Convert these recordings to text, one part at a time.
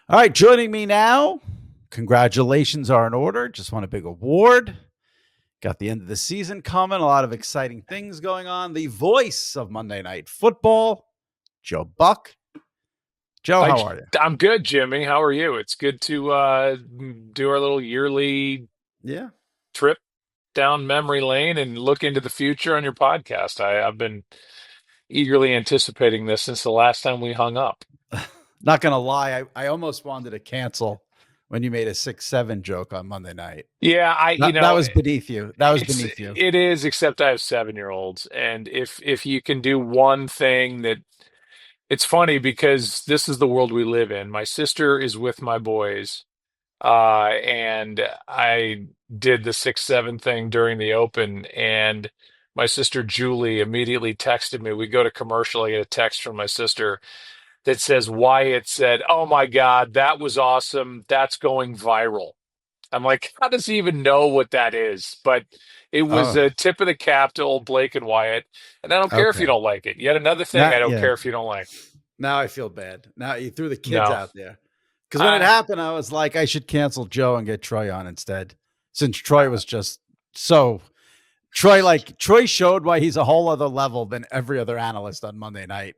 All right, joining me now. Congratulations are in order. Just won a big award. Got the end of the season coming. A lot of exciting things going on. The voice of Monday Night Football, Joe Buck. Joe, I, how are you? I'm good, Jimmy. How are you? It's good to do our little yearly Yeah. trip down memory lane and look into the future on your podcast. I've been eagerly anticipating this since the last time we hung up. Not going to lie. I almost wanted to cancel when you made a 6-7 joke on Monday night. Yeah, That was beneath you. That was it's beneath you. it is, except I have 7-year-olds, and if you can do one thing that it's funny because this is the world we live in. My sister is with my boys. And I did the 6-7 thing during the open, and my sister Julie immediately texted me. We go to commercial. I get a text from my sister that says Wyatt said, "Oh my God, that was awesome. That's going viral." I'm like, how does he even know what that is? But it was Oh, a tip of the cap to old Blake and Wyatt. And I don't care if you okay. don't like it. Yet another thing I Not don't yeah. care if you don't like. Now I feel bad. Now you threw the kids No. out there. Because when it I, happened, I was like, I should cancel Joe and get Troy on instead. Since Troy was just so Troy showed why he's a whole other level than every other analyst on Monday night.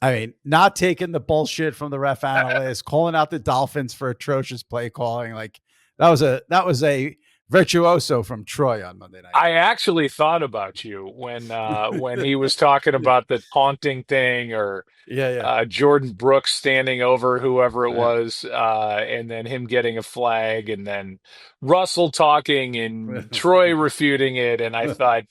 I mean, not taking the bullshit from the ref analyst, calling out the Dolphins for atrocious play calling. Like that was a virtuoso from Troy on Monday night. I actually thought about you when he was talking about the taunting thing, or Yeah, yeah. Jordan Brooks standing over whoever it Yeah. was, and then him getting a flag, and then Russell talking and Troy refuting it. And I thought,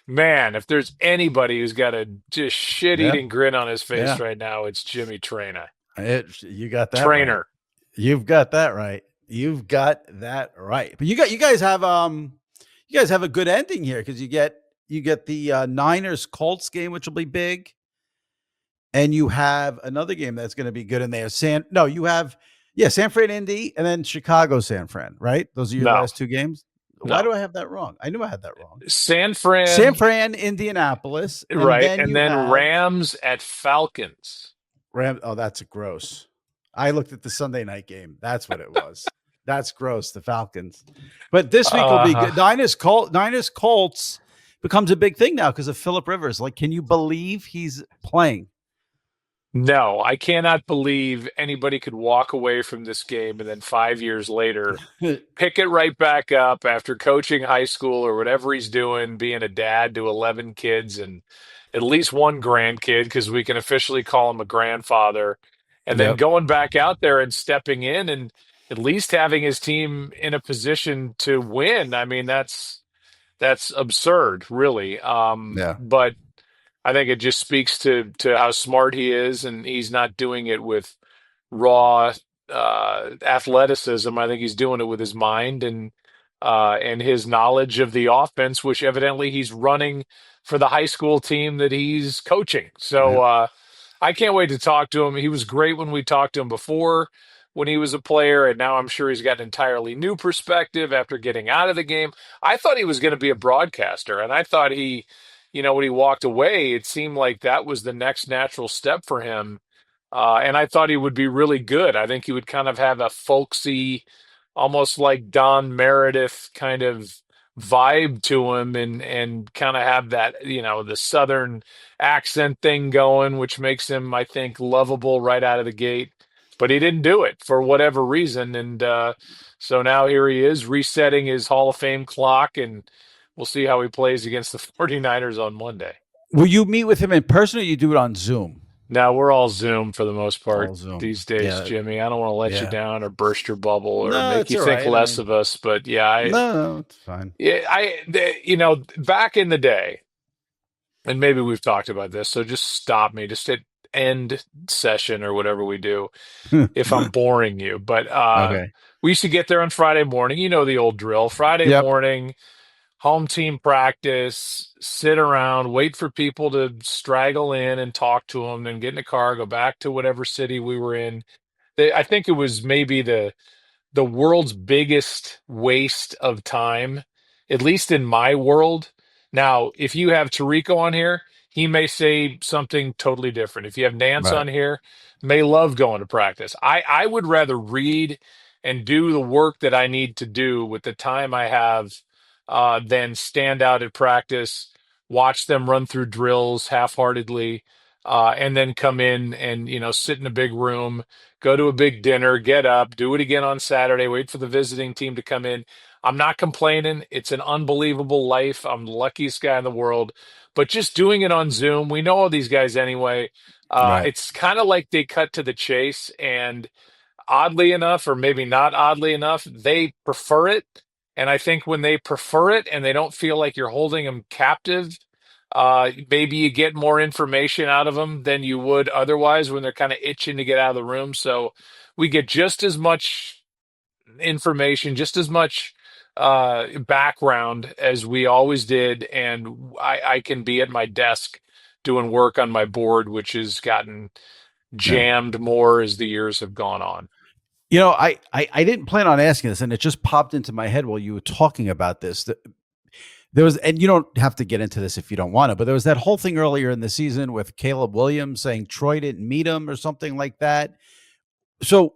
man, if there's anybody who's got a just Yeah. shit-eating grin on his face Yeah. right now, it's Jimmy Traina. You got that right. Trainer. You've got that right. You've got that right. But you guys have a good ending here because you get the Niners Colts game, which will be big, and you have another game that's going to be good in there. San Fran Indy, and then Chicago San Fran. Right? Those are your No, last two games. Why no. do I have that wrong? I knew I had that wrong. San San Fran, Fran, Indianapolis, and right, then and you then have Rams at Falcons. Ram. Oh, that's gross. I looked at the Sunday night game. That's what it was. That's gross. The Falcons. But this week will be Uh, good. Niners Colts becomes a big thing now because of Phillip Rivers. Like, can you believe he's playing? No, I cannot believe anybody could walk away from this game and then 5 years later pick it right back up after coaching high school or whatever he's doing, being a dad to 11 kids and at least one grandkid, because we can officially call him a grandfather, and then Yep. going back out there and stepping in and at least having his team in a position to win. I mean, that's absurd, really. Yeah. But I think it just speaks to how smart he is, and he's not doing it with raw athleticism. I think he's doing it with his mind and his knowledge of the offense, which evidently he's running for the high school team that he's coaching. So Yep. I can't wait to talk to him. He was great when we talked to him before when he was a player, and now I'm sure he's got an entirely new perspective after getting out of the game. I thought he was going to be a broadcaster, and I thought when he walked away, it seemed like that was the next natural step for him. And I thought he would be really good. I think he would kind of have a folksy, almost like Don Meredith kind of vibe to him, and kind of have that, the Southern accent thing going, which makes him, I think, lovable right out of the gate. But he didn't do it for whatever reason. And so now here he is resetting his Hall of Fame clock, and we'll see how he plays against the 49ers on Monday. Will you meet with him in person or you do it on Zoom? Now we're all Zoom for the most part All Zoom. these days, Yeah. Jimmy. I don't want to let you Yeah. down or burst your bubble or No, make it's you all think right. I less mean, of us, but yeah, no, it's fine. back in the day, and maybe we've talked about this, so just stop me, just hit end session or whatever we do if I'm boring you. But Okay. we used to get there on Friday morning. You know the old drill. Friday Yep. morning, home team practice, sit around, wait for people to straggle in and talk to them, then get in a car, go back to whatever city we were in. I think it was maybe the world's biggest waste of time, at least in my world. Now, if you have Tarico on here, he may say something totally different. If you have Nance Right. on here, may love going to practice. I would rather read and do the work that I need to do with the time I have than stand out at practice, watch them run through drills half-heartedly, and then come in and, sit in a big room, go to a big dinner, get up, do it again on Saturday, wait for the visiting team to come in. I'm not complaining. It's an unbelievable life. I'm the luckiest guy in the world. But just doing it on Zoom, we know all these guys anyway. Right. It's kind of like they cut to the chase, and oddly enough, or maybe not oddly enough, they prefer it. And I think when they prefer it and they don't feel like you're holding them captive, maybe you get more information out of them than you would otherwise when they're kind of itching to get out of the room. So we get just as much information, just as much background as we always did. And I can be at my desk doing work on my board, which has gotten Yeah. jammed more as the years have gone on. I didn't plan on asking this, and it just popped into my head while you were talking about this. There was, and you don't have to get into this if you don't want to, but there was that whole thing earlier in the season with Caleb Williams saying Troy didn't meet him or something like that. So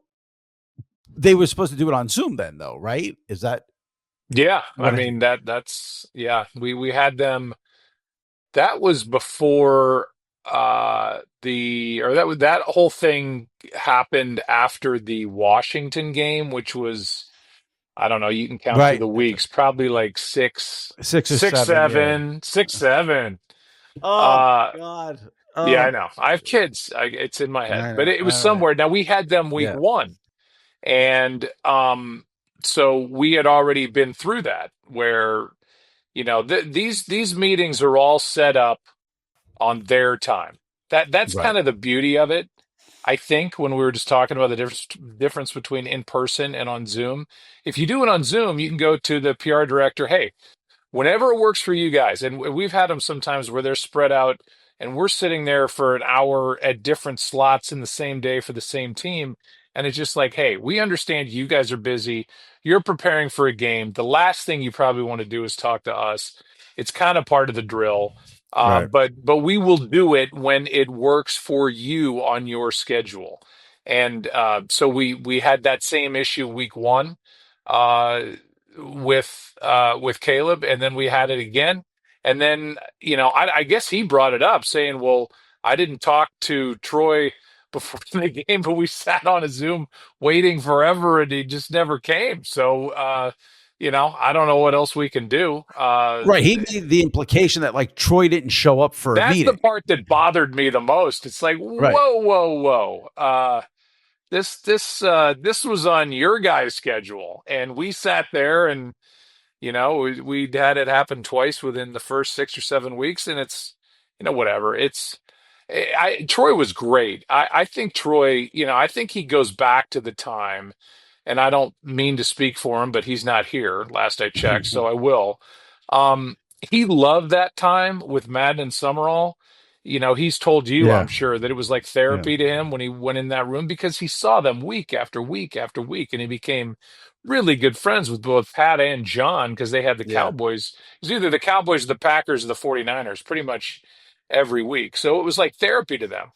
they were supposed to do it on Zoom then, though, right? Is that Yeah, I what? mean that's yeah. We had them. That was before that whole thing happened after the Washington game, which was, I don't know, you can count through Right. the weeks, probably like six, 6 or 7? Yeah. 7. Oh Uh, God. yeah, I know. I have kids. It's in my head, I but know. it was All right. somewhere. Now we had them week Yeah. one, and so we had already been through that where these meetings are all set up on their time. That's Right. kind of the beauty of it. I think when we were just talking about the difference between in person and on Zoom, if you do it on Zoom, you can go to the PR director. Hey, whenever it works for you guys. And we've had them sometimes where they're spread out and we're sitting there for an hour at different slots in the same day for the same team. And it's just like, hey, we understand you guys are busy. You're preparing for a game. The last thing you probably want to do is talk to us. It's kind of part of the drill. Right. But we will do it when it works for you on your schedule. And so we had that same issue week one. Uh, with Caleb, and then we had it again. And then, I guess he brought it up saying, well, I didn't talk to Troy before the game, but we sat on a Zoom waiting forever and he just never came. So, I don't know what else we can do. Right. He made the implication that like Troy didn't show up for a That's the meeting. part that bothered me the most. It's like, Right. whoa, whoa, whoa. This was on your guys' schedule, and we sat there and we had it happen twice within the first 6 or 7 weeks, and it's, whatever. Troy was great. I think Troy, I think he goes back to the time, and I don't mean to speak for him, but he's not here, last I checked, so I will. Um, he loved that time with Madden and Summerall. He's told you, I'm Yeah. sure, that it was like Yeah. therapy to him when he went in that room because he saw them week after week after week, and he became really good friends with both Pat and John because they had the Yeah. Cowboys. It was either the Cowboys, the Packers, or the 49ers pretty much every week. So it was like therapy to them.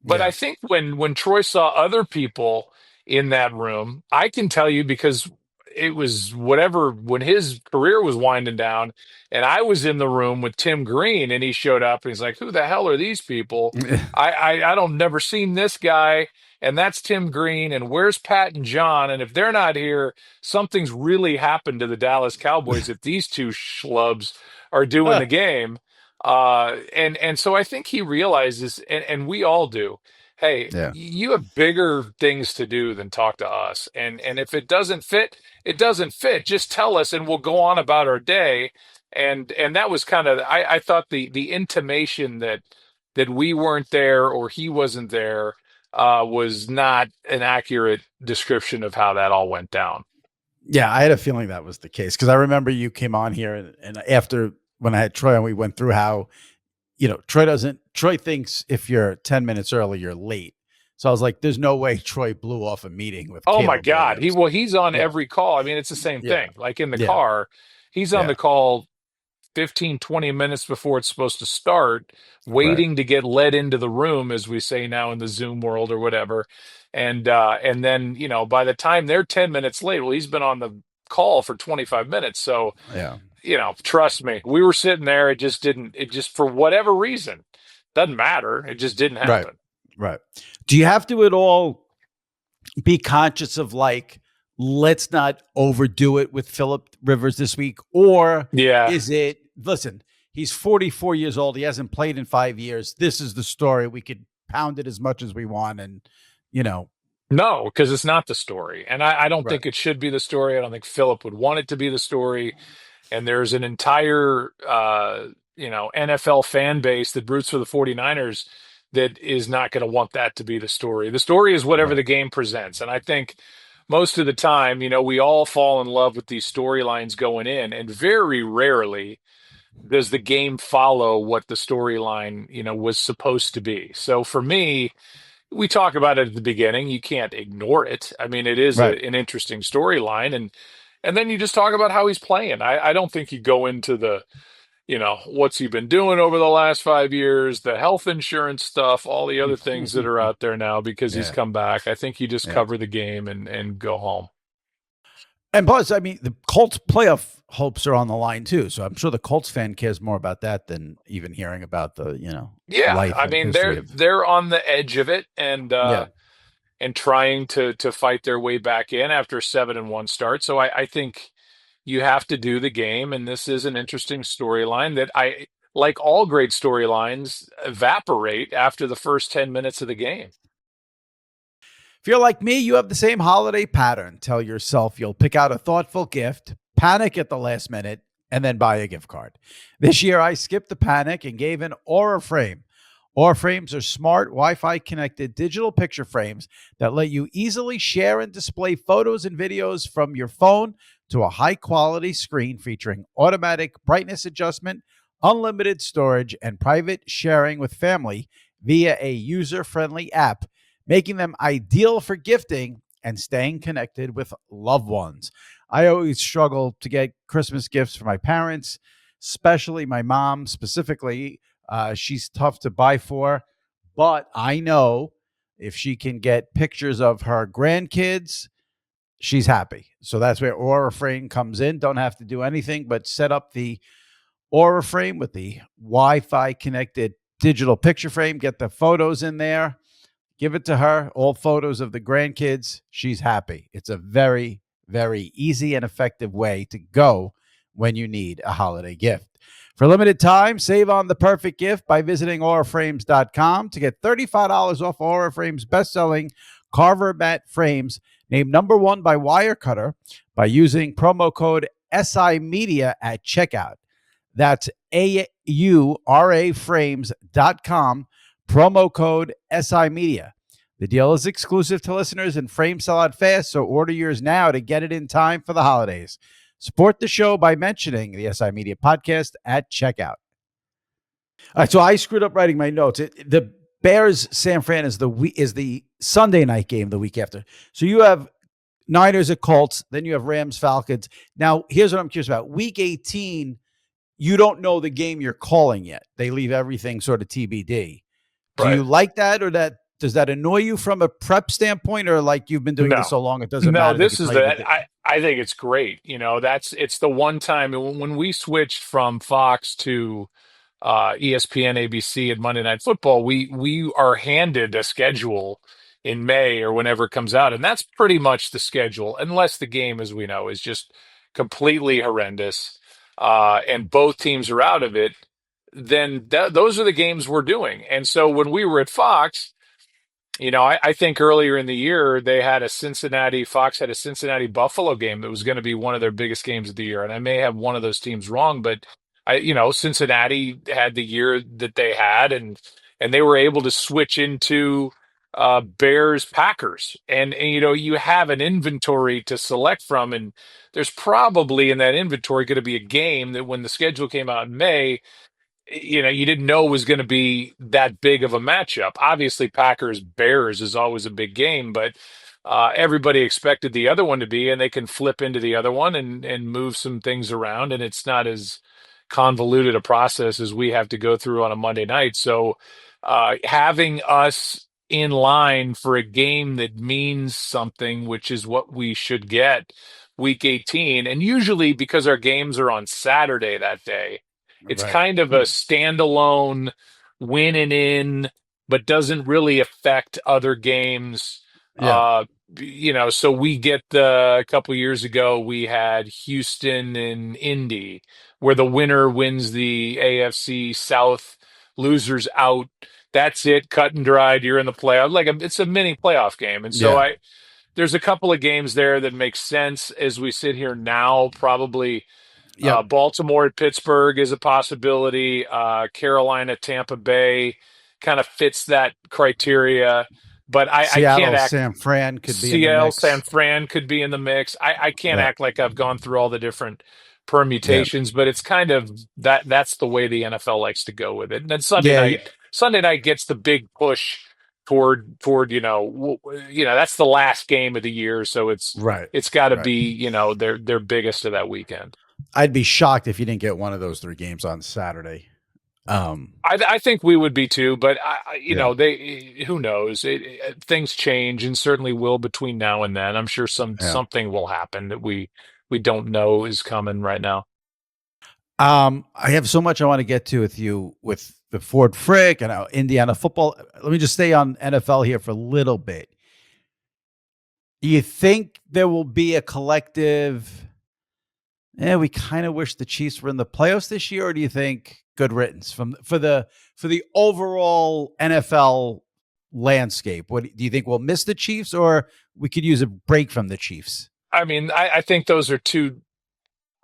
But I Yeah. think when Troy saw other people in that room, I can tell you because it was whatever when his career was winding down, and I was in the room with Tim Green, and he showed up, and he's like, "Who the hell are these people? I don't never seen this guy." And that's Tim Green. And where's Pat and John? And if they're not here, something's really happened to the Dallas Cowboys if these two schlubs are doing the game. And so I think he realizes, and we all do, hey, Yeah. you have bigger things to do than talk to us. And if it doesn't fit, it doesn't fit. Just tell us, and we'll go on about our day. And that was kind of, I thought the intimation that we weren't there or he wasn't there was not an accurate description of how that all went down. Yeah. I had a feeling that was the case because I remember you came on here and after when I had Troy and we went through how, Troy thinks if you're 10 minutes early, you're late. So I was like, there's no way Troy blew off a meeting with Oh my Caleb God. Williams. He's on Yeah. every call. I mean, it's the same Yeah. thing. Like in the Yeah. car, he's on Yeah. the call 15, 20 minutes before it's supposed to start, Right. waiting to get led into the room, as we say now in the Zoom world or whatever. And then, by the time they're 10 minutes late, well, he's been on the call for 25 minutes. So, Yeah. trust me, we were sitting there. It just, for whatever reason, doesn't matter. It just didn't Right. happen. Right. Do you have to at all be conscious of like, let's not overdo it with Phillip Rivers this week? Or Yeah. is it, listen, he's 44 years old. He hasn't played in 5 years. This is the story. We could pound it as much as we want. And, you know, No, because it's not the story. And I don't right. think it should be the story. I don't think Philip would want it to be the story. And there's an entire, NFL fan base that roots for the 49ers that is not going to want that to be the story. The story is whatever Right. the game presents. And I think most of the time, we all fall in love with these storylines going in, and very rarely does the game follow what the storyline, was supposed to be. So for me, we talk about it at the beginning. You can't ignore it. I mean, it is Right. an interesting storyline, and then you just talk about how he's playing. I don't think you go into the, what's he been doing over the last 5 years, the health insurance stuff, all the other things that are out there now because he's Yeah. come back. I think you just Yeah. cover the game and go home. And plus, I mean, the Colts playoff hopes are on the line too. So I'm sure the Colts fan cares more about that than even hearing about the, Yeah, life I and mean history they're of. they're on the edge of it, Yeah. and trying to fight their way back in after 7-1 start. So I think you have to do the game, and this is an interesting storyline that like all great storylines, evaporate after the first 10 minutes of the game. If you're like me, you have the same holiday pattern. Tell yourself you'll pick out a thoughtful gift, panic at the last minute, and then buy a gift card. This year, I skipped the panic and gave an Aura Frame. Aura Frames are smart, Wi Fi connected digital picture frames that let you easily share and display photos and videos from your phone to a high quality screen featuring automatic brightness adjustment, unlimited storage, and private sharing with family via a user friendly app, making them ideal for gifting and staying connected with loved ones. I always struggle to get Christmas gifts for my parents, especially my mom specifically. She's tough to buy for, but I know if she can get pictures of her grandkids, she's happy. So that's where Aura Frame comes in. Don't have to do anything but set up the Aura Frame with the Wi Fi connected digital picture frame, get the photos in there, give it to her, all photos of the grandkids. She's happy. It's a very, very easy and effective way to go when you need a holiday gift. For a limited time, save on the perfect gift by visiting auraframes.com to get $35 off Aura Frames' best-selling Carver Mat frames, named #1 by Wirecutter, by using promo code SI Media at checkout. That's auraframes.com, promo code SI Media. The deal is exclusive to listeners and frames sell out fast, so order yours now to get it in time for the holidays. Support the show by mentioning the SI Media podcast at checkout. All right, so I screwed up writing my notes. The Bears San Fran is the Sunday night game the week after. So you have Niners at Colts, then you have Rams Falcons. Now, here's what I'm curious about. Week 18, you don't know the game you're calling yet. They leave everything sort of TBD. Do Right. you like that, or does that annoy you from a prep standpoint, or like you've been doing this No. so long it doesn't No, matter? They this can is tell you the the day. I think it's great. It's the one time when we switched from Fox to ESPN, ABC, and Monday Night Football, we are handed a schedule in May or whenever it comes out, and that's pretty much the schedule, unless the game, as we know, is just completely horrendous, and both teams are out of it. Then those are the games we're doing. And so when we were at Fox, I think earlier in the year Fox had a Cincinnati Buffalo game that was going to be one of their biggest games of the year. And I may have one of those teams wrong, but Cincinnati had the year that they had, and they were able to switch into Bears Packers. And you have an inventory to select from, and there's probably in that inventory going to be a game that when the schedule came out in May, you didn't know was going to be that big of a matchup. Obviously, Packers Bears is always a big game, but everybody expected the other one to be, and they can flip into the other one and move some things around, and it's not as convoluted a process as we have to go through on a Monday night. So having us in line for a game that means something, which is what we should get week 18. And usually because our games are on Saturday that day, it's Right. kind of a standalone win and in, but doesn't really affect other games. Yeah. So we get a couple years ago, we had Houston and Indy, where the winner wins the AFC South, losers out. That's it, cut and dried. You're in the playoff. It's a mini playoff game, and so Yeah. there's a couple of games there that make sense as we sit here now. Probably Yep. Baltimore at Pittsburgh is a possibility. Carolina, Tampa Bay kind of fits that criteria. But I can't Seattle, act. San Fran could be in the Seattle, San mix. Fran could be in the mix. I can't Yeah. act like I've gone through all the different Yeah. permutations, but it's kind of that's the way the NFL likes to go with it. And then Yeah. Yeah. Sunday night gets the big push toward that's the last game of the year, so Right. it's got to Right. be their biggest of that weekend. I'd be shocked if you didn't get one of those 3 games on Saturday. I think we would be too, but Yeah. who knows? Things change and certainly will between now and then. I'm sure Yeah. something will happen that we don't know is coming right now. I have so much I want to get to with you with the Ford Frick and Indiana football. Let me just stay on NFL here for a little bit. Do you think there will be a collective? We kind of wish the Chiefs were in the playoffs this year, or do you think good riddance for the overall NFL landscape? What do you think? We'll miss the Chiefs, or we could use a break from the Chiefs? I mean, I think those are two.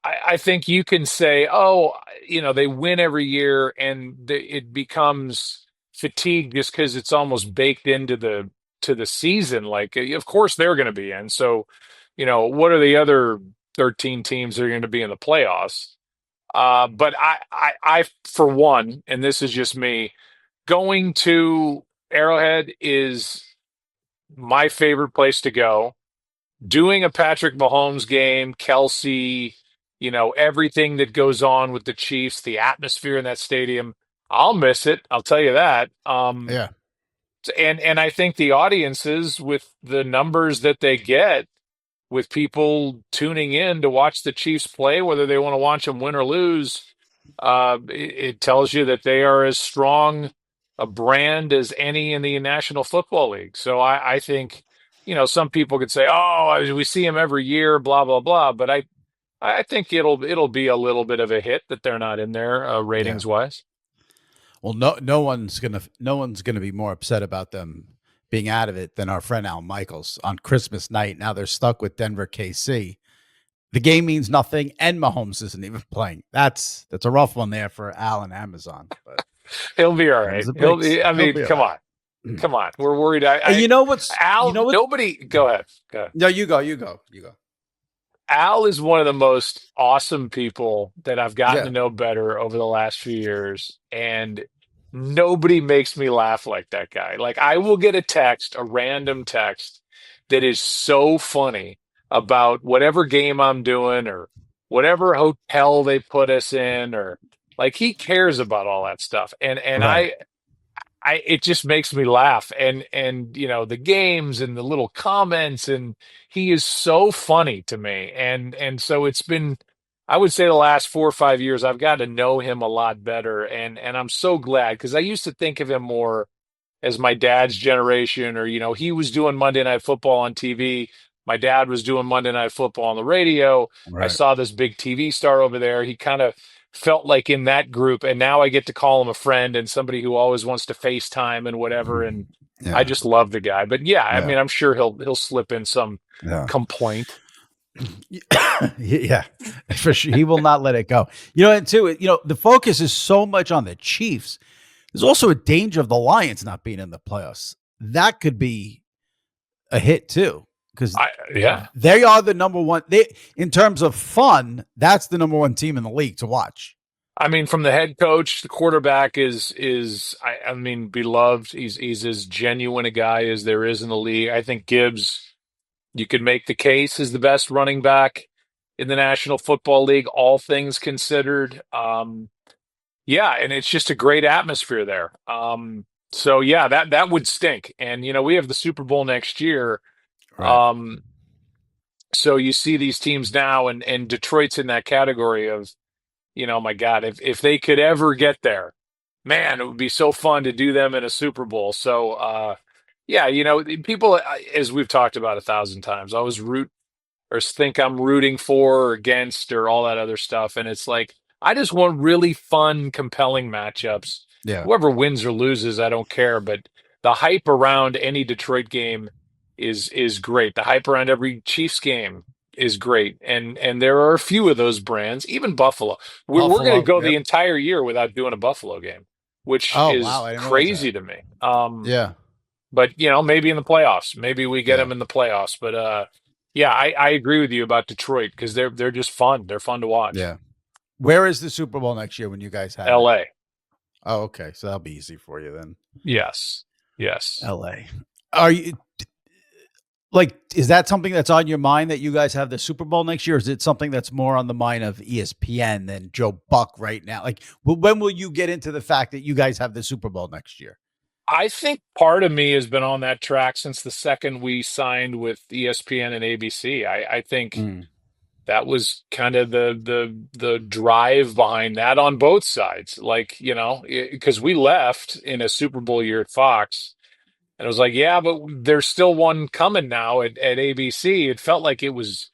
I think you can say, oh, they win every year, and it becomes fatigue just because it's almost baked into the season. Like, of course they're going to be in. So, what are the other 13 teams that are going to be in the playoffs? But I, for one, and this is just me, going to Arrowhead is my favorite place to go. Doing a Patrick Mahomes game, Kelsey, everything that goes on with the Chiefs, the atmosphere in that stadium, I'll miss it. I'll tell you that. Yeah. And I think the audiences, with the numbers that they get, with people tuning in to watch the Chiefs play, whether they want to watch them win or lose, it tells you that they are as strong a brand as any in the National Football League. So I think, some people could say, "Oh, we see them every year," blah blah blah. But I think it'll be a little bit of a hit that they're not in there ratings wise. Well, no one's gonna be more upset about them being out of it than our friend Al Michaels on Christmas night. Now they're stuck with Denver KC. The game means nothing, and Mahomes isn't even playing. That's a rough one there for Al and Amazon. But He'll be all right. He'll be. I mean, come right. on, come on. We're worried. You know what's Al? you know what? Nobody. Go ahead. Go ahead. No, you go. Al is one of the most awesome people that I've gotten Yeah. to know better over the last few years. And nobody makes me laugh like that guy. Like, I will get a random text that is so funny about whatever game I'm doing or whatever hotel they put us in, or like, he cares about all that stuff. And Right. it just makes me laugh, and the games and the little comments, and he is so funny to me, and so it's been, I would say, the last 4 or 5 years I've got to know him a lot better, and I'm so glad, because I used to think of him more as my dad's generation, or he was doing Monday Night Football on TV. My dad was doing Monday Night Football on the radio. I Right. saw this big TV star over there. He kind of felt like in that group, and now I get to call him a friend and somebody who always wants to FaceTime and whatever. And I Yeah. just love the guy. But yeah, I Yeah. mean, I'm sure he'll slip in some Yeah. complaint. Yeah, for sure. He will not let it go. And too, the focus is so much on the Chiefs. There's also a danger of the Lions not being in the playoffs. That could be a hit too, because Yeah. they are the number one. In terms of fun, that's the number one team in the league to watch. I mean, from the head coach, the quarterback is I mean, beloved. He's as genuine a guy as there is in the league. I think Gibbs, you could make the case, is the best running back in the National Football League, all things considered. Yeah, and it's just a great atmosphere there. So yeah, that would stink. And we have the Super Bowl next year. Right. Um, so you see these teams now, and Detroit's in that category of, my God, if they could ever get there, man, it would be so fun to do them in a Super Bowl. So yeah, people, as we've talked about 1,000 times, always root or think I'm rooting for or against or all that other stuff. And it's like, I just want really fun, compelling matchups. Yeah. Whoever wins or loses, I don't care. But the hype around any Detroit game is great. The hype around every Chiefs game is great. And there are a few of those brands, even Buffalo. We're going to Buffalo. go the Yep. entire year without doing a Buffalo game, which Oh wow, is I didn't realize that. crazy to me. Yeah. But maybe in the playoffs, maybe we get Yeah. them in the playoffs. But yeah, I agree with you about Detroit because they're just fun. They're fun to watch. Yeah. Where is the Super Bowl next year when you guys have it? L.A. Oh, okay. So that'll be easy for you then. Yes. Yes. LA. Are you like, is that something that's on your mind that you guys have the Super Bowl next year? Or is it something that's more on the mind of ESPN than Joe Buck right now? Like, when will you get into the fact that you guys have the Super Bowl next year? I think part of me has been on that track since the second we signed with ESPN and ABC. I think Mm. that was kind of the drive behind that on both sides. Like, because we left in a Super Bowl year at Fox. And it was like, yeah, but there's still one coming now at ABC. It felt like it was,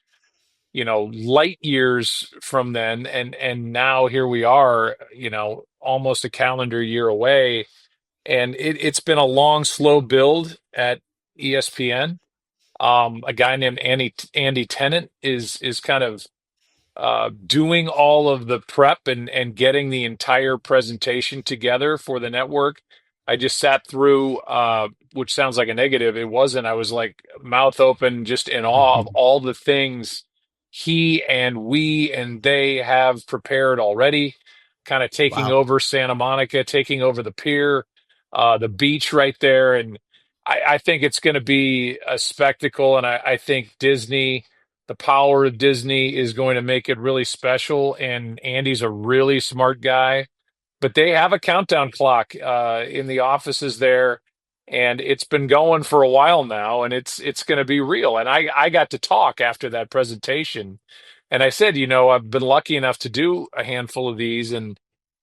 light years from then. And now here we are, almost a calendar year away. And it's been a long, slow build at ESPN. A guy named Andy Tennant is kind of doing all of the prep and getting the entire presentation together for the network. I just sat through, which sounds like a negative. It wasn't. I was like mouth open, just in awe of all the things he and we and they have prepared already, kind of taking Wow. over Santa Monica, taking over the pier, the beach right there. And I think it's going to be a spectacle. And I think the power of Disney is going to make it really special. And Andy's a really smart guy, but they have a countdown clock in the offices there, and it's been going for a while now, and it's going to be real. And I got to talk after that presentation, and I said, I've been lucky enough to do a handful of these, and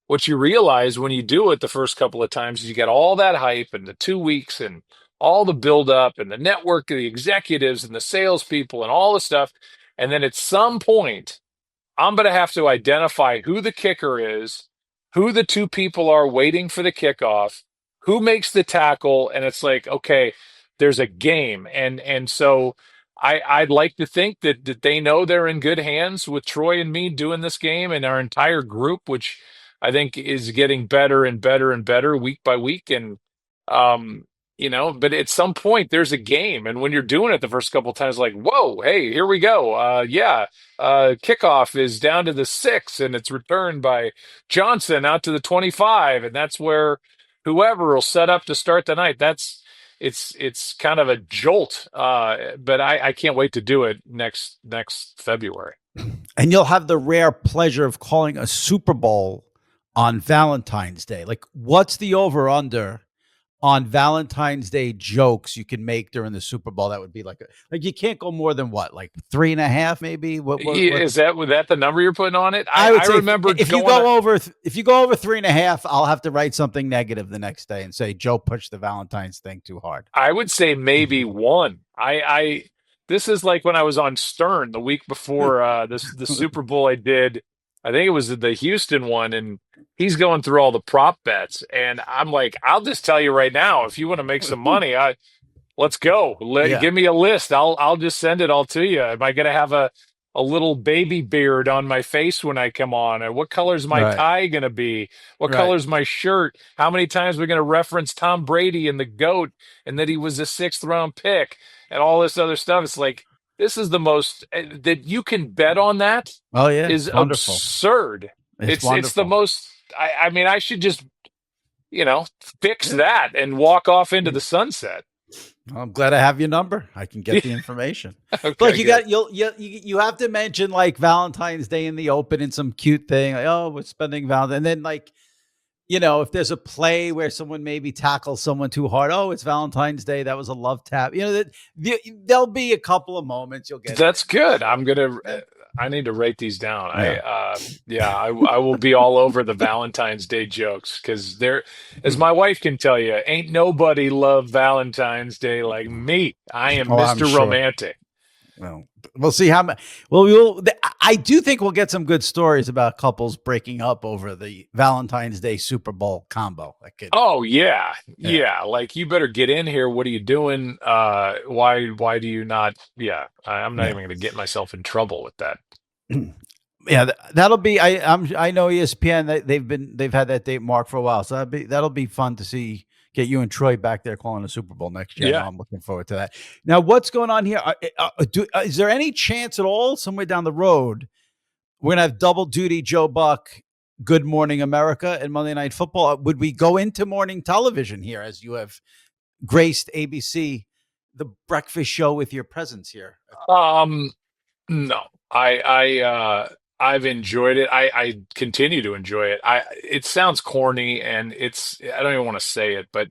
what you realize when you do it the first couple of times is you get all that hype and the 2 weeks and all the build up and the network of the executives and the salespeople and all the stuff. And then at some point, I'm going to have to identify who the kicker is, who the two people are waiting for the kickoff, who makes the tackle, and it's like, okay, there's a game, and so I'd like to think that they know they're in good hands with Troy and me doing this game and our entire group, which I think is getting better and better and better week by week, and um, but at some point there's a game, and when you're doing it the first couple of times, like, whoa, hey, here we go, yeah. Kickoff is down to the 6, and it's returned by Johnson out to the 25, and that's where whoever will set up to start the night. It's kind of a jolt, but I can't wait to do it next February. And you'll have the rare pleasure of calling a Super Bowl on Valentine's Day. Like, what's the over under on Valentine's Day jokes you can make during the Super Bowl? That would be like you can't go more than what, like 3.5 maybe. What Is that the number you're putting on it? I would say remember if you go over 3.5, I'll have to write something negative the next day and say Joe pushed the Valentine's thing too hard. I would say maybe one. I this is like when I was on Stern the week before the Super Bowl. I think it was the Houston one, and he's going through all the prop bets, and I'm like, I'll just tell you right now, if you want to make some money, let's go. Give me a list. I'll just send it all to you. Am I going to have a little baby beard on my face when I come on? And what color's my tie going to be? What color's my shirt? How many times are we going to reference Tom Brady and the GOAT and that he was a 6th round pick and all this other stuff? It's like, this is the most that you can bet on that. Oh yeah, is it's wonderful. Absurd. It's the most. I mean, I should just fix that and walk off into the sunset. Well, I'm glad I have your number. I can Yeah. get the information. But like Okay, you good. got you have to mention like Valentine's Day in the open and some cute thing like, oh, we're spending Valentine, and then like if there's a play where someone maybe tackles someone too hard, oh, it's Valentine's Day, that was a love tap. There'll be a couple of moments you'll get it That's in there. good. So yeah, I need to write these down. yeah. Yeah, I will be all over the Valentine's Day jokes because as my wife can tell you, ain't nobody love Valentine's Day like me. I am Oh, I'm Mr. sure. Romantic. Well, we'll see how much. Well, I do think we'll get some good stories about couples breaking up over the Valentine's Day Super Bowl combo. That could, Oh yeah. yeah, Yeah. Like you better get in here. What are you doing? Why do you not? Yeah. I'm not yeah. even gonna get myself in trouble with that. Yeah, that'll be. I know ESPN. They've had that date marked for a while, so that'll be fun to see. Get you and Troy back there calling a Super Bowl next year. I know Yeah. I'm looking forward to that. Now, what's going on here? Is there any chance at all somewhere down the road we're gonna have double duty Joe Buck, Good Morning America, and Monday Night Football? Would we go into morning television here as you have graced ABC, the breakfast show with your presence here? Um, no, I've enjoyed it. I continue to enjoy it. It sounds corny and I don't even want to say it, but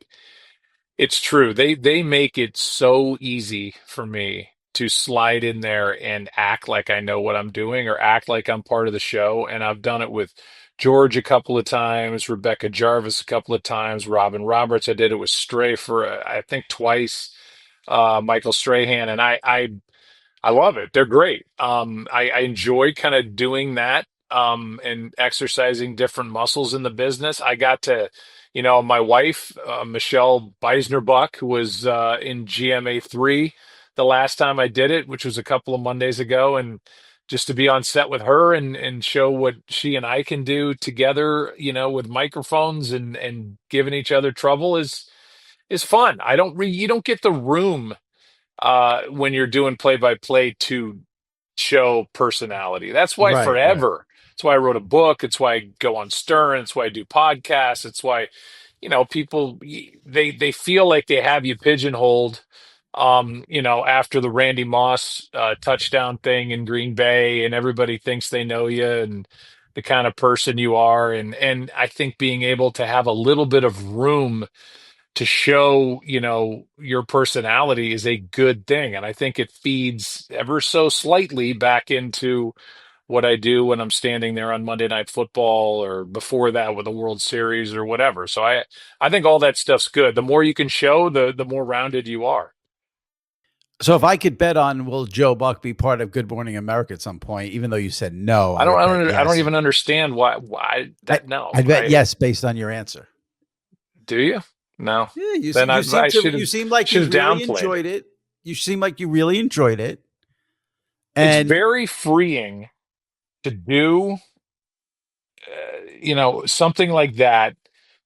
it's true. They make it so easy for me to slide in there and act like I know what I'm doing or act like I'm part of the show. And I've done it with George a couple of times, Rebecca Jarvis a couple of times, Robin Roberts. I did it with Stray for I think twice, Michael Strahan, and I love it. They're great. I enjoy kind of doing that and exercising different muscles in the business. I got to, my wife, Michelle Beisner-Buck, who was in GMA3 the last time I did it, which was a couple of Mondays ago, and just to be on set with her and show what she and I can do together, with microphones and giving each other trouble is fun. You don't get the room when you're doing play by play to show personality. That's why Right, right. forever. It's why I wrote a book. It's why I go on Stern. It's why I do podcasts. It's why, people they feel like they have you pigeonholed. After the Randy Moss touchdown thing in Green Bay, and everybody thinks they know you and the kind of person you are, and I think being able to have a little bit of room to show, your personality is a good thing. And I think it feeds ever so slightly back into what I do when I'm standing there on Monday Night Football or before that with the World Series or whatever. So I think all that stuff's good. The more you can show, the more rounded you are. So if I could bet on will Joe Buck be part of Good Morning America at some point, even though you said no, I I don't would I bet don't I don't yes. even understand why I that no. I'd bet yes based on your answer. Do you? No. Yeah, Then I you seem like should you have really downplayed it. enjoyed it. You seem like you really enjoyed it. It's And very freeing to do something like that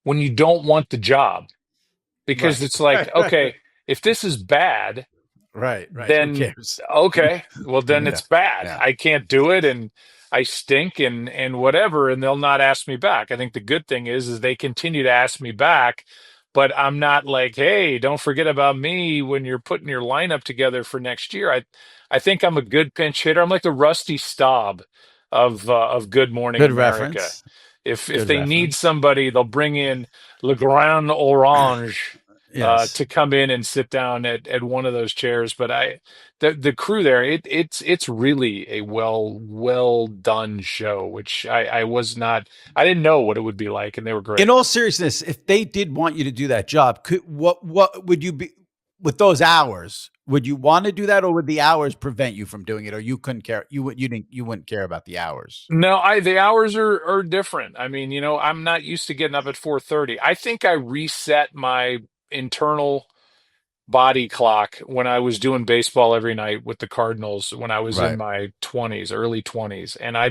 when you don't want the job because right, it's like, right, right, okay, if this is bad, right, right. Who then cares? okay, well then Yeah, it's bad. yeah. I can't do it and I stink and whatever, and they'll not ask me back. I think the good thing is they continue to ask me back, but I'm not like, hey, don't forget about me when you're putting your lineup together for next year. I think I'm a good pinch hitter. I'm like the Rusty Staub of Good Morning Good America. reference. If Good they need reference. somebody, they'll bring in Le Grand Orange Yes. to come in and sit down at one of those chairs. But the crew there, it's really a well done show, which I was not, I didn't know what it would be like, and they were In great. all seriousness, if they did want you to do that job, what would you be with those hours? Would you want to do that, or would the hours prevent you from doing it, or you couldn't care? You wouldn't care about the hours. No, the hours are different. I mean, I'm not used to getting up at 4:30. I think I reset my internal body clock when I was doing baseball every night with the Cardinals when I was in Right. my 20s, early 20s, and I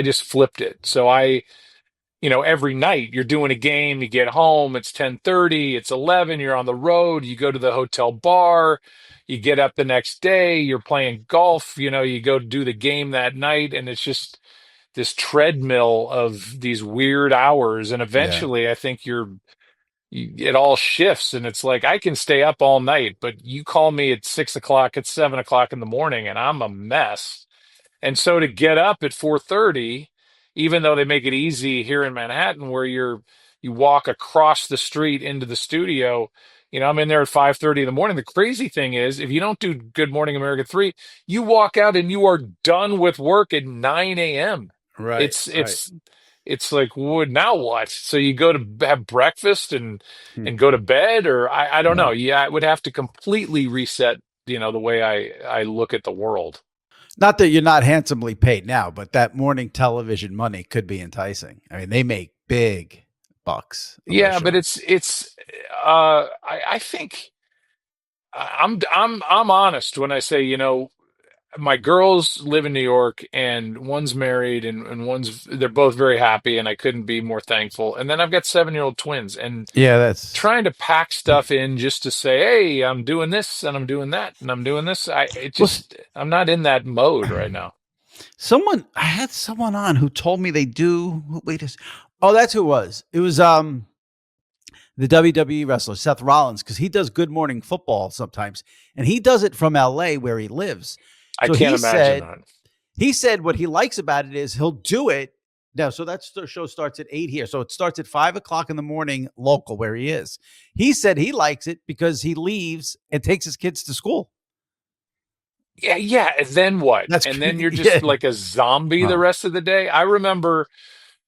just flipped it. So every night you're doing a game, you get home, it's 10:30, it's 11, you're on the road, you go to the hotel bar, you get up the next day, you're playing golf, you go to do the game that night, and it's just this treadmill of these weird hours, and Yeah. eventually I think it all shifts, and it's like I can stay up all night, but you call me at 6 o'clock, at 7 o'clock in the morning, and I'm a mess. And so to get up at 4:30, even though they make it easy here in Manhattan, where you walk across the street into the studio, I'm in there at 5:30 in the morning. The crazy thing is, if you don't do Good Morning America 3, you walk out and you are done with work at 9 a.m. Right, It's right. it's it's like, what now what? So you go to have breakfast Hmm. and go to bed, or I don't know. Right. Yeah, I would have to completely reset, the way I look at the world. Not that you're not handsomely paid now, but that morning television money could be enticing. I mean, they make big bucks on those Yeah, but shows. I think I'm honest when I say, my girls live in New York, and one's married, and they're both very happy, and I couldn't be more thankful. And then I've got 7-year-old twins, and Yeah, that's trying to pack stuff in just to say, hey, I'm doing this and I'm doing that and I'm doing this. well. I'm not in that mode right now. I had someone on who told me they do. Wait oh, that's who it was. It was the WWE wrestler Seth Rollins, because he does Good Morning Football sometimes, and he does it from LA where he lives. I So can't imagine that. he said what he likes about it is he'll do it now. So that's the show starts at 8 here. So it starts at 5 o'clock in the morning local where he is. He said he likes it because he leaves and takes his kids to school. Yeah, yeah. And then what? That's And then you're yeah. just like a zombie the Oh, rest of the day. I remember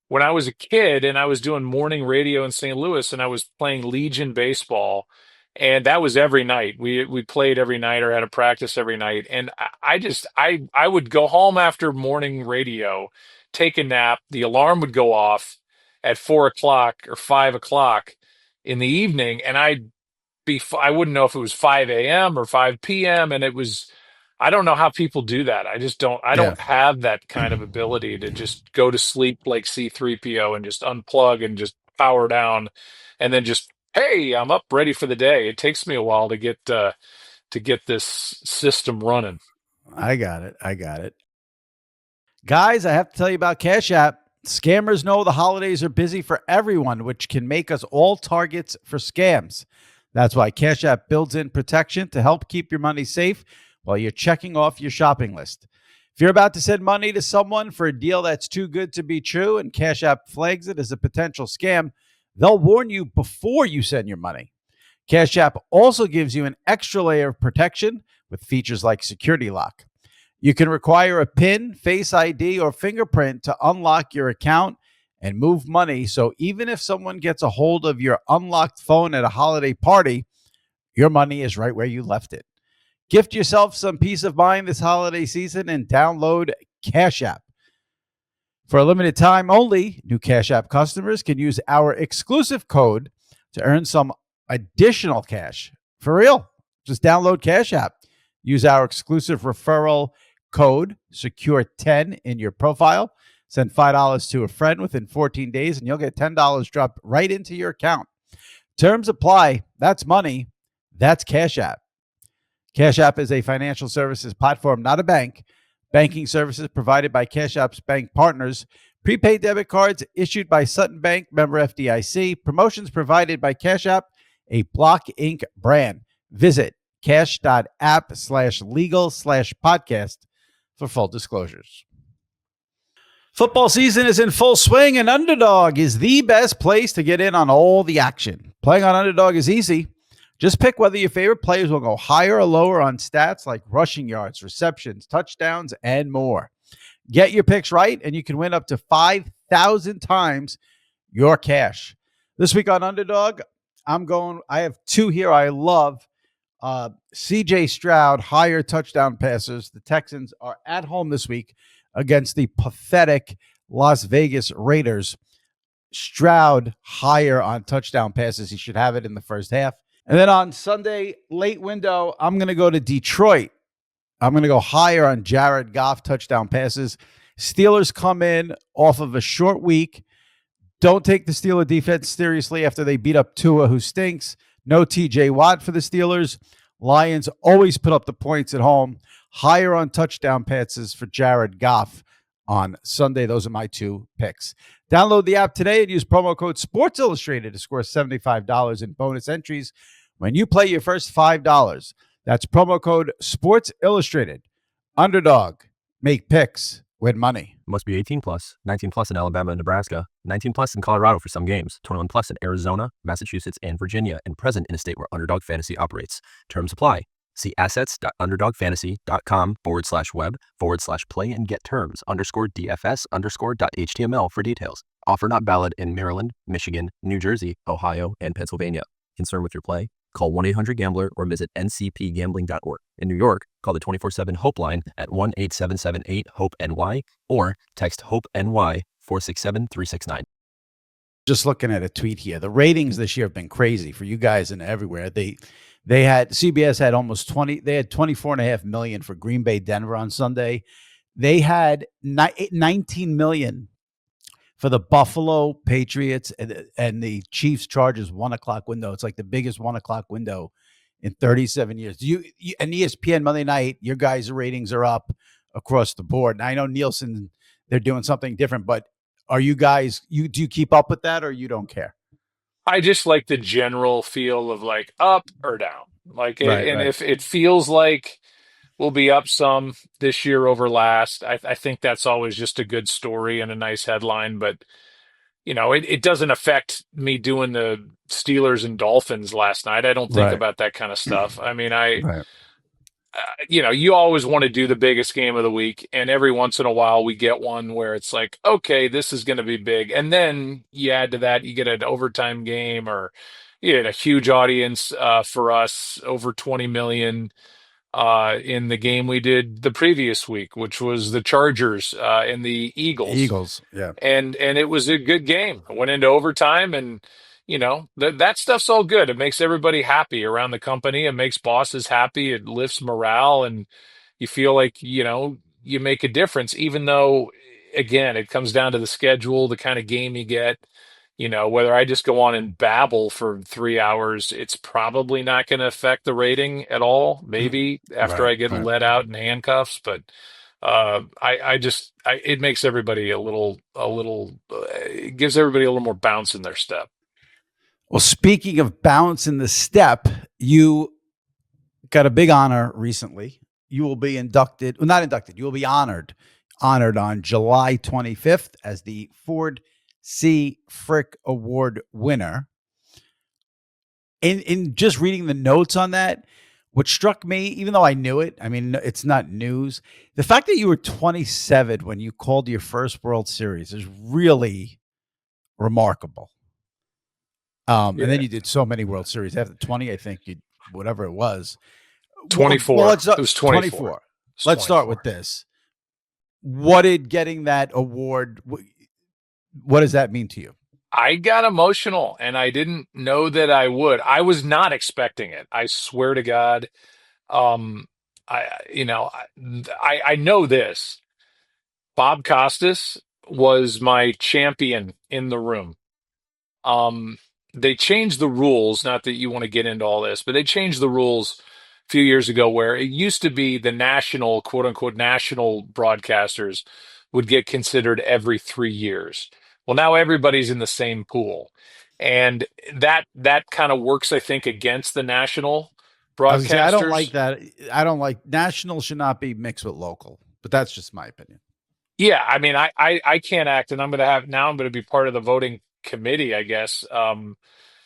when I was a kid and I was doing morning radio in St. Louis, and I was playing Legion baseball, and that was every night. We played every night or had a practice every night. And I would go home after morning radio, take a nap. The alarm would go off at 4 o'clock or 5 o'clock in the evening, and I wouldn't know if it was 5 a.m. or 5 p.m. And I don't know how people do that. I yeah. don't have that kind of ability to just go to sleep like C3PO and just unplug and just power down and then just, hey, I'm up ready for the day. It takes me a while to get this system running. I got it. I got it. Guys, I have to tell you about Cash App. Scammers know the holidays are busy for everyone, which can make us all targets for scams. That's why Cash App builds in protection to help keep your money safe while you're checking off your shopping list. If you're about to send money to someone for a deal that's too good to be true and Cash App flags it as a potential scam, they'll warn you before you send your money. Cash App also gives you an extra layer of protection with features like Security Lock. You can require a PIN, Face ID, or fingerprint to unlock your account and move money. So even if someone gets a hold of your unlocked phone at a holiday party, your money is right where you left it. Gift yourself some peace of mind this holiday season and download Cash App. For a limited time only, new Cash App customers can use our exclusive code to earn some additional cash. For real, just download Cash App. Use our exclusive referral code SECURE10 in your profile. Send $5 to a friend within 14 days, and you'll get $10 dropped right into your account. Terms apply. That's money. That's Cash App. Cash App is a financial services platform, not a bank. Banking services provided by Cash App's bank partners. Prepaid debit cards issued by Sutton Bank, member FDIC. Promotions provided by Cash App, a Block Inc. brand. Visit cash.app/legal/podcast for full disclosures. Football season is in full swing, and Underdog is the best place to get in on all the action. Playing on Underdog is easy. Just pick whether your favorite players will go higher or lower on stats like rushing yards, receptions, touchdowns, and more. Get your picks right, and you can win up to 5,000 times your cash. This week on Underdog, I have two here I love. CJ Stroud, higher touchdown passes. The Texans are at home this week against the pathetic Las Vegas Raiders. Stroud higher on touchdown passes. He should have it in the first half. And then on Sunday, late window, I'm going to go to Detroit. I'm going to go higher on Jared Goff touchdown passes. Steelers come in off of a short week. Don't take the Steeler defense seriously after they beat up Tua, who stinks. No TJ Watt for the Steelers. Lions always put up the points at home. Higher on touchdown passes for Jared Goff. on Sunday. Those are my two picks. Download the app today and use promo code Sports Illustrated to score $75 in bonus entries when you play your first $5. That's promo code Sports Illustrated. Underdog. Make picks. Win money. Must be 18 plus, 19 plus in Alabama and Nebraska, 19 plus in Colorado for some games, 21 plus in Arizona, Massachusetts, and Virginia, and present in a state where Underdog Fantasy operates. Terms apply. See assets.underdogfantasy.com/web/play and get terms _DFS_.html for details. Offer not valid in Maryland, Michigan, New Jersey, Ohio, and Pennsylvania. Concerned with your play? Call 1-800-GAMBLER or visit ncpgambling.org. In New York, call the 24/7 HOPE line at 1-877-8-HOPE-NY or text HOPE-NY 467-369. Just looking at a tweet here, the ratings this year have been crazy for you guys and everywhere. They had CBS had almost 20. They had 24.5 million for Green Bay Denver on Sunday. They had 19 million for the Buffalo Patriots and the Chiefs Chargers 1 o'clock window. It's like the biggest 1 o'clock window in 37 years. You and ESPN Monday night, your guys' ratings are up across the board. And I know Nielsen, they're doing something different, but are you guys, do you keep up with that or you don't care? I just like the general feel of like up or down. Right. If it feels like we'll be up some this year over last, I think that's always just a good story and a nice headline. But, it doesn't affect me doing the Steelers and Dolphins last night. I don't think Right. about that kind of stuff. I mean, Right. you always want to do the biggest game of the week, and every once in a while we get one where it's like, okay, this is going to be big, and then you add to that, you get an overtime game, or you get a huge audience for us, over 20 million in the game we did the previous week, which was the Chargers and the Eagles, Eagles. Yeah. and it was a good game. It went into overtime, and that stuff's all good. It makes everybody happy around the company. It makes bosses happy. It lifts morale, and you feel like you make a difference. Even though, again, it comes down to the schedule, the kind of game you get. Whether I just go on and babble for 3 hours, it's probably not going to affect the rating at all. Maybe after Right. I get Right. let out in handcuffs, but it makes everybody it gives everybody a little more bounce in their step. Well, speaking of bounce in the step, you got a big honor recently. You will be inducted, well, not inducted, you will be honored on July 25th as the Ford C. Frick Award winner. In just reading the notes on that, what struck me, even though I knew it, I mean, it's not news, the fact that you were 27 when you called your first World Series is really remarkable. And then you did so many World Series after 20, I think whatever it was. 24. Well, It was 24. Let's start with this. What did getting that award, what does that mean to you? I got emotional, and I didn't know that I would. I was not expecting it. I swear to God. Um, I know this. Bob Costas was my champion in the room. Um, they changed the rules, not that you want to get into all this, but they changed the rules a few years ago where it used to be the national, quote unquote, national broadcasters would get considered every 3 years. Well, now everybody's in the same pool. And that kind of works, I think, against the national I was gonna say, I don't like broadcasters. that. I don't like national should not be mixed with local, but that's just my opinion. Yeah, I mean, I can't act, and I'm gonna be part of the voting committee, I guess.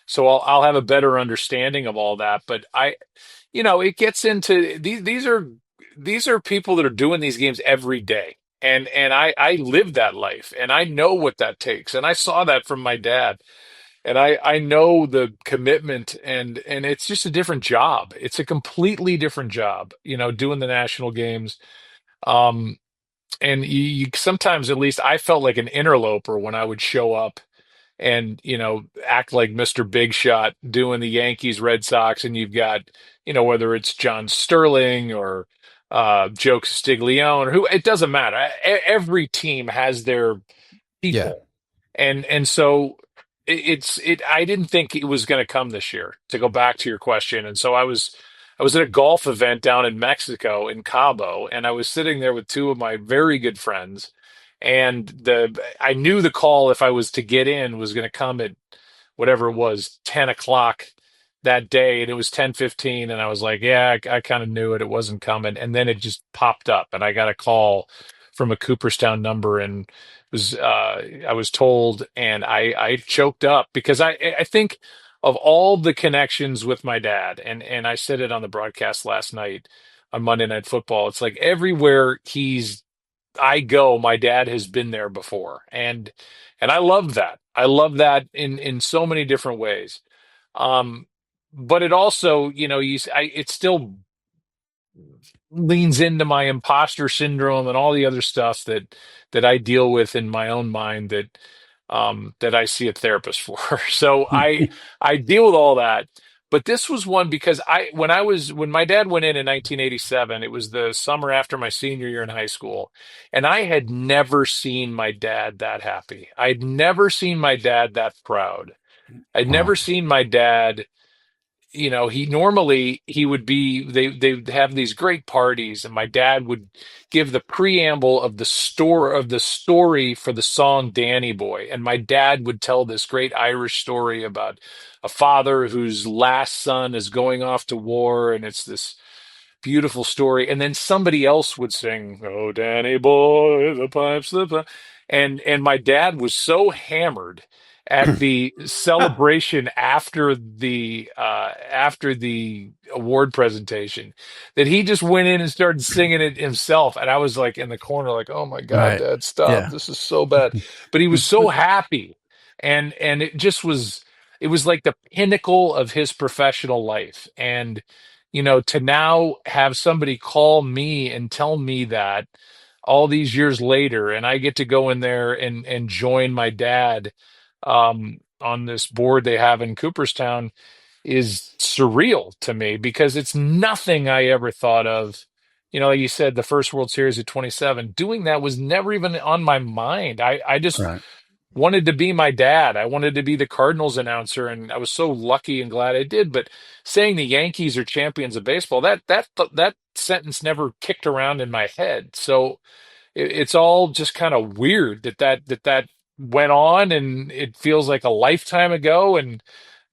So I'll have a better understanding of all that. But it gets into these are people that are doing these games every day. And I live that life, and I know what that takes. And I saw that from my dad. And I know the commitment, and it's just a different job. It's a completely different job, doing the national games. Um, and you sometimes, at least I felt like an interloper when I would show up and act like Mr. Big Shot doing the Yankees Red Sox, and you've got whether it's John Sterling or Joe Castiglione, or who, it doesn't matter. Every team has their Yeah. people, and so I didn't think it was going to come this year, to go back to your question. And so I was at a golf event down in Mexico in Cabo, and I was sitting there with two of my very good friends, And I knew the call, if I was to get in, was going to come at whatever it was, 10 o'clock that day, and it was 10:15, and I was like, yeah, I kind of knew it. It wasn't coming. And then it just popped up, and I got a call from a Cooperstown number, and I was told, and I choked up because I think of all the connections with my dad, and I said it on the broadcast last night on Monday Night Football. It's like everywhere I go, my dad has been there before, and I love that. I love that in so many different ways. Um, but it also, it still leans into my imposter syndrome and all the other stuff that I deal with in my own mind that I see a therapist for. So I deal with all that. But this was one because when my dad went in 1987, it was the summer after my senior year in high school, and I had never seen my dad that happy. I'd never seen my dad that proud. I'd Wow. never seen my dad. He would be, they'd have these great parties, and my dad would give the preamble of the story for the song Danny Boy. And my dad would tell this great Irish story about a father whose last son is going off to war, and it's this beautiful story. And then somebody else would sing, "Oh, Danny boy, the pipes, the pipe." And my dad was so hammered at the celebration after the award presentation that he just went in and started singing it himself. And I was like in the corner, like, "Oh my God, Right. Dad, stop. Yeah. This is so bad." But he was so happy. And it was like the pinnacle of his professional life. And to now have somebody call me and tell me that all these years later, and I get to go in there and join my dad on this board they have in Cooperstown, is surreal to me because it's nothing I ever thought of. Like you said, the first World Series at 27, doing that was never even on my mind. I just Right. wanted to be my dad. I wanted to be the Cardinals announcer, and I was so lucky and glad I did. But saying the Yankees are champions of baseball, that sentence never kicked around in my head. So it's all just kind of weird that went on, and it feels like a lifetime ago. And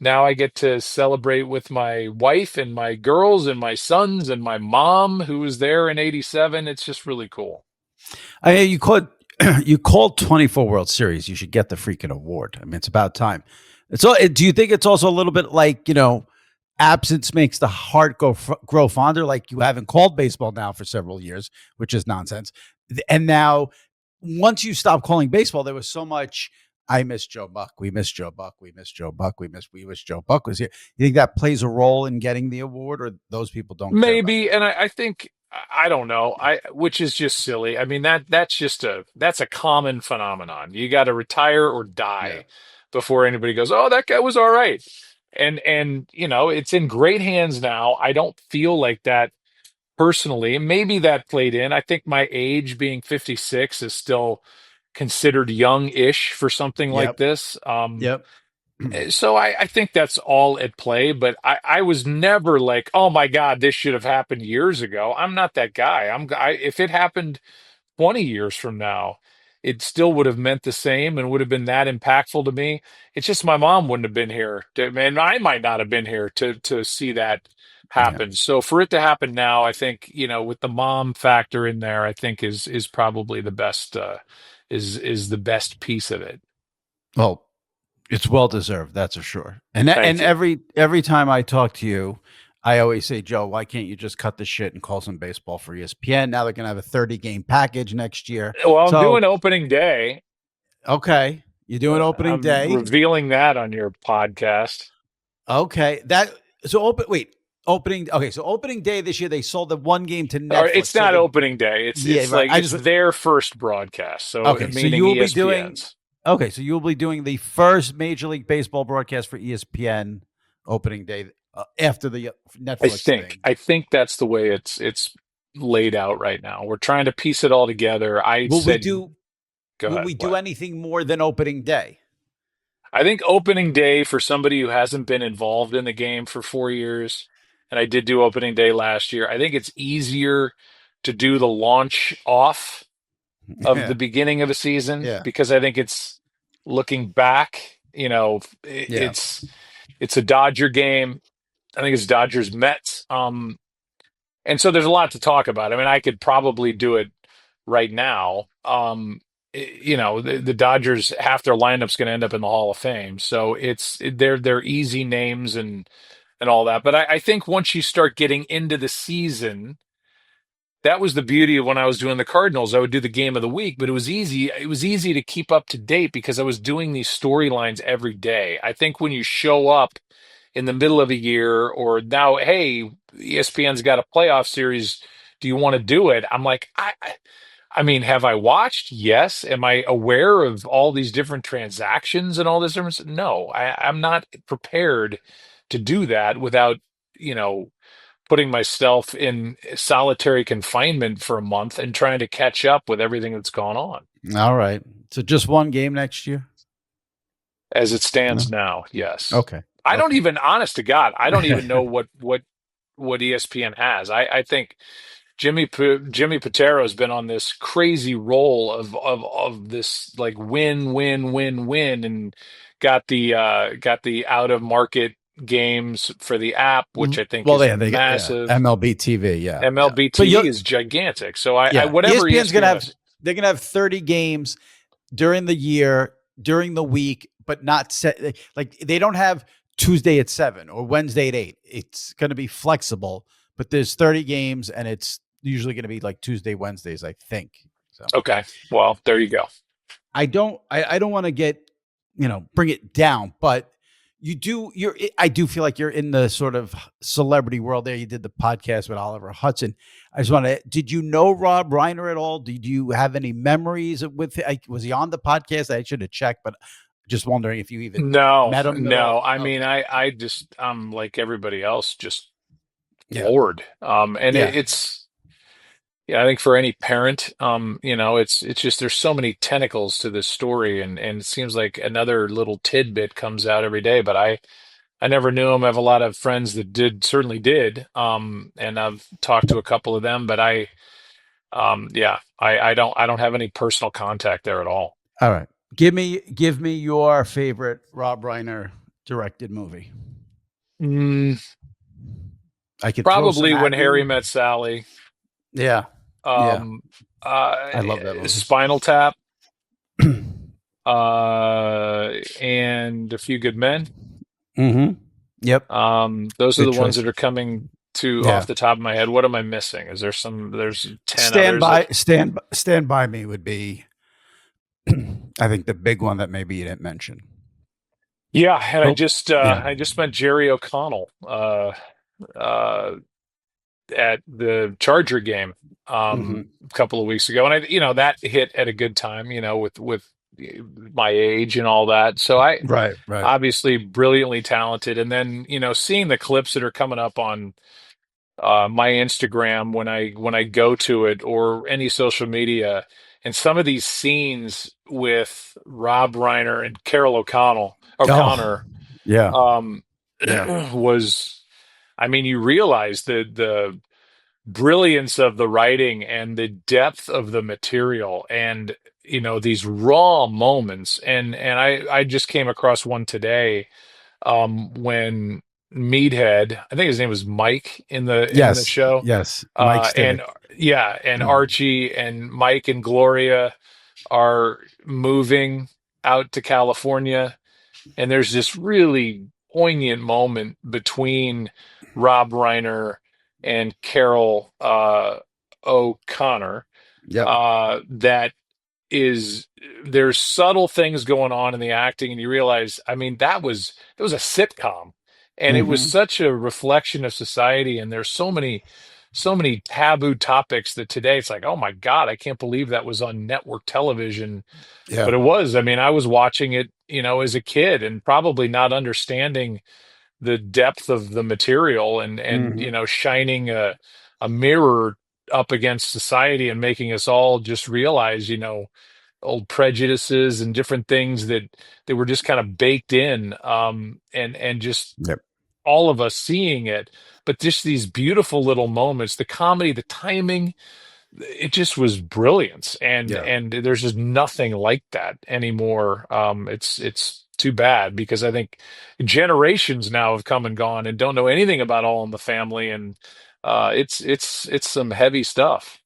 now I get to celebrate with my wife and my girls and my sons and my mom who was there in '87. It's just really cool. I mean, you called 24 World Series. You should get the freaking award. I mean, it's about time. Do you think it's also a little bit like, absence makes the heart grow fonder? Like you haven't called baseball now for several years, which is nonsense. And now once you stop calling baseball, there was so much, I miss Joe Buck. We miss Joe Buck. We miss Joe Buck. We wish Joe Buck was here. You think that plays a role in getting the award, or those people don't care about Maybe, and I think, I don't know, which is just silly. I mean, that's a common phenomenon. You got to retire or that? die before anybody goes, "Oh, that guy was all right." And it's in great hands now. I don't feel like that personally. Maybe that played in. I think my age being 56 is still considered young-ish for something like Yep. this. Yep. So I think that's all at play, but I was never like, "Oh my God, this should have happened years ago." I'm not that guy. If it happened 20 years from now, it still would have meant the same and would have been that impactful to me. It's just my mom wouldn't have been here, and I might not have been here to see that Yeah. happen. So for it to happen now, I think, with the mom factor in there, I think is probably the best, is the best piece of it. Well, it's well deserved, that's for sure. And Thank you. every time I talk to you, I always say, Joe, why can't you just cut the shit and call some baseball for ESPN? Now they're gonna have a 30-game package next year. Well, I'm So doing opening day. okay, you're doing opening I'm day. revealing that on your podcast. Okay, opening. Okay, so opening day this year they sold the one game to Or Netflix. it's So not opening day. It's yeah, it's right. like it's their first broadcast. So Okay, so meaning you will be doing. ESPN's. Okay, so you will be doing the first Major League Baseball broadcast for ESPN opening day after the Netflix thing. I think that's the way it's laid out right now. We're trying to piece it all together. I Will we said, do? go Will ahead. we do What? anything more than opening day? I think opening day for somebody who hasn't been involved in the game for 4 years, and I did do opening day last year. I think it's easier to do the launch off of the Yeah. beginning of a season, Yeah. because I think it's looking back, Yeah. it's a Dodger game. I think it's Dodgers Mets. And so there's a lot to talk about. I mean, I could probably do it right now. The Dodgers, half their lineup's going to end up in the Hall of Fame, so they're easy names and all that. But I think once you start getting into the season, that was the beauty of when I was doing the Cardinals. I would do the game of the week, but it was easy. It was easy to keep up to date because I was doing these storylines every day. I think when you show up in the middle of a year, or now, hey, ESPN's got a playoff series. Do you want to do it? I'm like, I mean, have I watched? Yes. Am I aware of all these different transactions and all this different? No, I'm not prepared to do that without, you know, putting myself in solitary confinement for a month and trying to catch up with everything that's gone on. All right. So just one game next year? As it stands No? now, yes. Okay. I don't Okay. even, honest to God, I don't even know what ESPN has. I think Jimmy Patero has been on this crazy roll of this like win, and got the out of market games for the app, which I think Well, is yeah, they get massive. MLB TV, yeah. MLB But TV is gigantic. So I whatever ESPN's gonna ESPN have has. they're gonna have 30 games during the year, during the week, but not set like they don't have Tuesday at 7 or Wednesday at 8. It's gonna be flexible, but there's 30 games and it's usually gonna be like Tuesday, Wednesdays, I think. So Okay, well, there you go. I don't want to get, bring it down, but I do feel like you're in the sort of celebrity world there. You did the podcast with Oliver Hudson. I just want to, did you know Rob Reiner at all? Did you have any memories with, was he on the podcast? I should have checked, but just wondering if you even No, met him at no. all. I Okay. mean, I'm like everybody else, just Yeah. bored. And Yeah. I think for any parent, it's just there's so many tentacles to this story, and it seems like another little tidbit comes out every day. But I never knew him. I have a lot of friends that certainly did. And I've talked to a couple of them, but I don't have any personal contact there at all. All right. Give me your favorite Rob Reiner directed movie. I could throw some Probably When at Harry you. Met Sally. Yeah. Yeah. I love that movie. Spinal Tap, and A Few Good Men. Mm-hmm. Yep. Those are Good the ones choice. that are coming to Yeah. off the top of my head. What am I missing? There's 10 Stand others. by, stand by me would be, I think, the big one that maybe you didn't mention. Yeah, and Oh, I just met Jerry O'Connell at the Charger game Mhm. a couple of weeks ago, and that hit at a good time, with my age and all that. So Right. obviously brilliantly talented, and then seeing the clips that are coming up on my Instagram when I go to it, or any social media, and some of these scenes with Rob Reiner and Carol O'Connor, Yeah. yeah, was, I mean, you realize the brilliance of the writing and the depth of the material, and these raw moments, and I just came across one today, when Meathead, I think his name was Mike in the Yes. show, Yes. Mike and Stivic. and Archie and Mike and Gloria are moving out to California, and there's this really poignant moment between Rob Reiner and Carol O'Connor, Yep. that is, there's subtle things going on in the acting, and you realize, I mean, it was a sitcom, and it was Mhm. such a reflection of society, and there's so many taboo topics that today it's like, oh my God, I can't believe that was on network television. Yeah. But it was. I mean, I was watching it, as a kid, and probably not understanding the depth of the material, and Mhm. shining a mirror up against society, and making us all just realize, old prejudices and different things that were just kind of baked in, and just Yep. all of us seeing it, but just these beautiful little moments, the comedy, the timing, it just was brilliance, and Yeah. there's just nothing like that anymore. It's too bad, because I think generations now have come and gone and don't know anything about All in the Family, and it's some heavy stuff.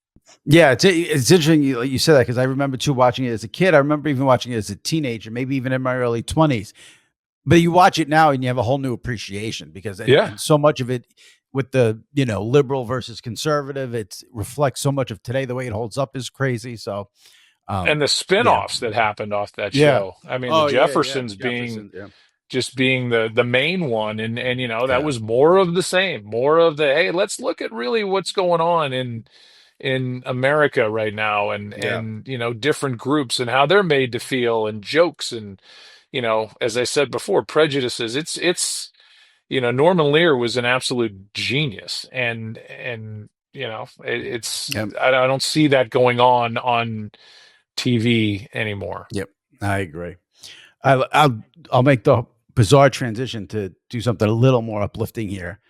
Yeah, it's interesting you said that, because I remember too watching it as a kid. I remember even watching it as a teenager, maybe even in my early 20s. But you watch it now and you have a whole new appreciation, because Yeah. and so much of it with the, liberal versus conservative, it reflects so much of today. The way it holds up is crazy. So, And the yeah, spin-offs that happened off that yeah. show. I mean, the Oh yeah, yeah. Jeffersons being Jefferson. Yeah, just being the main one, and that yeah, was more of the same, more of the, hey, let's look at really what's going on in America right now, and yeah. different groups and how they're made to feel, and jokes, and as I said before, prejudices. It's Norman Lear was an absolute genius, and Yep. I don't see that going on TV anymore. Yep. I agree. I'll make the bizarre transition to do something a little more uplifting here.